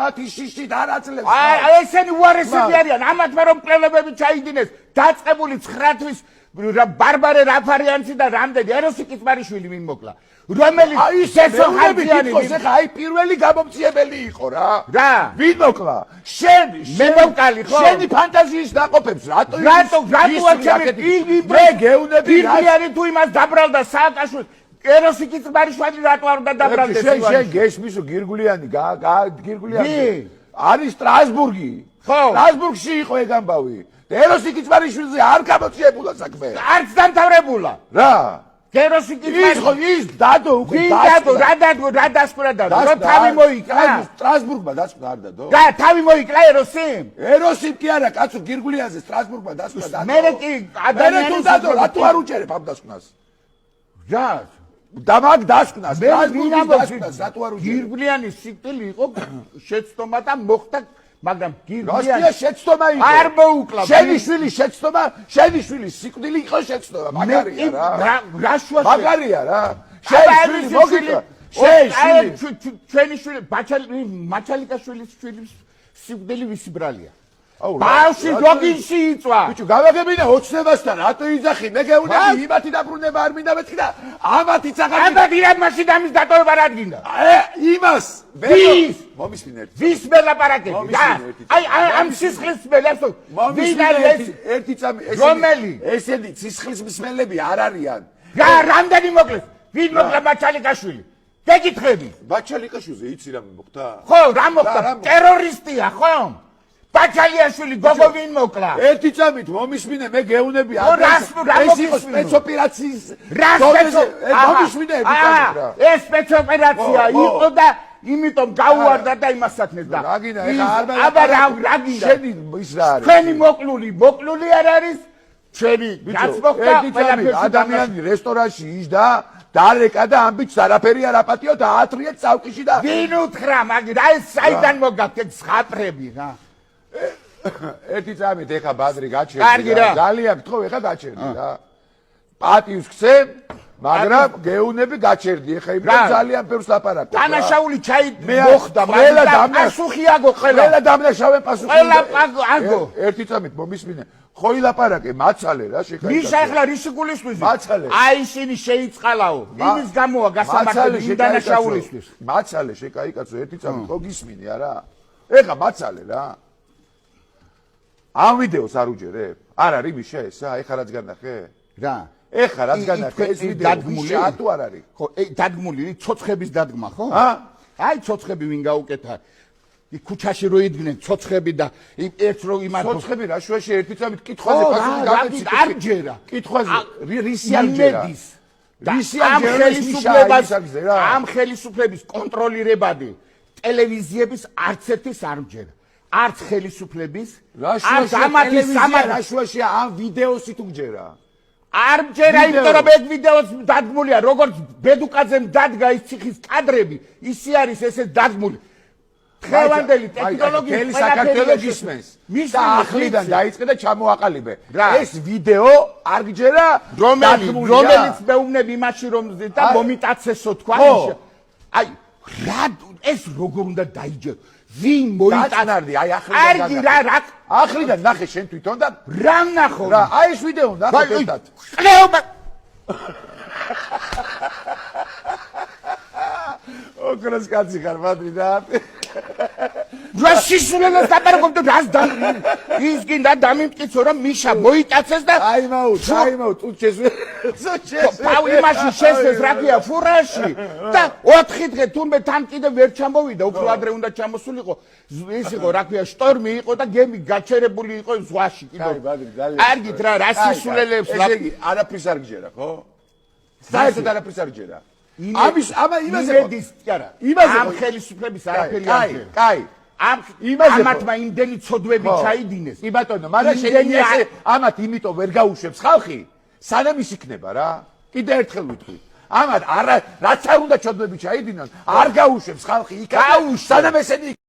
მათი შიშით არ აძლევს. ესენი უარესები არიან, ამათ მე რომ მკვლელებები ჩაიდინეს, დაწყებული 9 თვის ბარბარე რაფარიანცი და რამდენი ეროსი კიტმარიშვილი ვინ მოკლა. რომელიც შესაძლებელი იყოს, ეხა აი პირველი გამომწიებელი იყო რა. ვინ მოკლა? შენ, მე მოკალი ხო? შენი ფანტაზიის დაყოფებს რატო ჩემი მე გეუნები პირველი თუ იმას დაბრალდა სააკაშვილი ეროსი კიტმარიშვილი რატო არ უნდა დაბრალდეს? შენ გესმისო გირგულიანი გირგულიანი არის სტრასბურგი. ხო, სტრასბურგში იყო ეგ ამბავი. ეროსი კიტმარიშვილზე არ გამოციებულა საქმე. არც დამთავრებულა. რა? ეროსი კიტმარიშვილი ის დადო უკვე რა დასკვნა დადო? რო თავი მოიკლა. სტრასბურგმა დასკვნა არ დადო? რა, თავი მოიკლა ეროსიმ? ეროსიმ კი არა, კაცო გირგულიანზე სტრასბურგმა დასკვნა დადო. მე კი ადამიანის დადო, რატო არ უჭერებ ამ დასკვნას? რა? და მაგ დასკვნას სტრასბურგის დასკვნას რატო არ უჭერებ? გირგულიანის სიკვდილი იყო შეცდომა და მოხდა მაგრამ გირგულიანი შეცდომა იყო. არ მოუკლა. შენიშვილი შეცდომა, შენიშვილის სიკვდილი იყო შეცდომა. მაგარია რა. რა შუაში? მაგარია რა. შენიშვილი მოგიკლა. შენიშვილი. ჩვენი შვილი მაჩალიკაშვილის შვილის სიკვდილი ვისი ბრალია? ბავშვი როგინში იწვა. ბიჭო, გავაგებინა ოცნებასთან, რატო იძახი? მე გეუნები იმათი დაბრუნება არ მინდა მეთქი და ამათიც აღარ ამათი რა მაშინ ამის დატოვება რა დგინდა? იმას ვის? მომისმინეთ. ვის მელაპარაკები? აი ამ სისხლის მელებს ვინ არის ერთი წამი რომელი? ესენი სისხლის მსმელები არ არიან. რა რამდენი მოკლეს? ვინ მოკლა მაჩალიკაშვილი? გეკითხები. მაჩალიკაშვილზე იცი რა მოხდა? ხო, რა მოხდა? ტერორისტია, ხო? ბაჩალიაშვილი გოგო ვინ მოკლა? ერთი წამით მომისმინე მე გეუნები ეს იყო სპეცოპერაციის მომისმინე ეს სპეცოპერაცია იყო და იმიტომ გაუვარდა და იმას საქმეს და აბა რა გინდა შენი ის რა არის ჩვენი მოკლული არ არის ჩვენი რაც მოხდა ყველაფერს ადამიანი რესტორანში იჯდა დარეკა და ამ ბიჭს არაფერი არ აპატიო და აათრიეთ წავკიში და ვინ უთხრა მაგრამ ეს საიდან მოგაქეთ ზღაპრები რა ერთი წამით ეხა ბადრი გაჩერდი რა ძალიან გთხოვ ეხა გაჩერდი რა პატივს ხსე მაგრამ გეუნები გაჩერდი ეხა იმენ ძალიან ბევრს ლაპარაკობ დანაშაული მოხდა მაგრამ პასუხი აგო ყველა დამნაშავე პასუხი ყველა აგო ერთი წამით მომისმინე ხო ილაპარაკე მაცალე რა შეკაი მიშა ეხლა რისი გულისთვის მაცალე აი ისინი შეიწყალაო იმის გამოა გასამართლებელი დანაშაულისთვის მაცალე შეკაიკაცო ერთი წამით ხო გისმინე არა ეხა მაცალე რა ამ ვიდეოს არ უჯერებ? არ არის მიშა ესა? ეხა რაც განახე? რა? ეხა რაც განახე ეს ვიდეო მიშა თუ არ არის? ხო, დადგმული, ცოცხების დადგმა, ხო? აი ცოცხები ვინ გაუკეთა? ქუჩაში რო იდგნენ ცოცხები და ერთ რო იმათ ცოცხები რა შუაში ერთი წამით კითხვაზე პასუხი გამეცით არ ჯერა. კითხვაზე რისი არ ჯერა? რისი არ ჯერა? ამ ხელისუფლების კონტროლირებადი ტელევიზიების არც ერთის არ ჯერა. არც ხელისუფლების რაშუაში ამ ვიდეოსით უჯერა არ ჯერა იმიტომ რომ ეგ ვიდეოს დადგმულია როგორც ბედუკაძემ დადგა ის ციხის კადრები ისი არის ესე დადგმული ხელანდელი ტექნოლოგია მთელი საქართველოს გისმენს და ახლიდან დაიწყე და ჩამოაყალიბე ეს ვიდეო არ გჯერა რომელიც მეუბნები იმაში რომ და მომიტაცესო თქვა აი რა ეს როგორ უნდა დაიჯერო ვინ მოიტანარდი აი ახლიდან ნახე შენ თვითონ და რა ნახო რა აი ეს ვიდეო ნახე ერთად ყლეობა ოქროს კაცი ხარ მადრი და რა სისულელას დაპარაკობ და რას და ის გინდა დამიმტკიცო რომ მიშა მოიტაცეს და აიმაუტ პავ იმაში შესეს რაკია ფურაში და 4 დღე თუნდაც თან კიდე ვერ ჩამოვიდა უფრო ადრე უნდა ჩამოსულიყო ის იყო რაკია შტორმი იყო და გემი გაჩერებული იყო ზღვაში კიდე კარგით რა რა სისულელებს ესე იგი არაფრის არ გჯერა ხო საერთოდ არაფრის არ გჯერა ამის იმაზე ამ ხელისუფლების არაფერი არ ჯერა კაი ამათმა იმდენი ცოდვები ჩაიდინეს კი ბატონო მაგრამ შენი ესე ამათ იმიტომ ვერ გაუშვებს ხალხი სანამ ის იქნება რა კიდე ერთხელ ვიტყვი ამათ არა რაც არ უნდა ცოდვები ჩაიდინონ არ გაუშვებს ხალხი იქ სანამ ესენი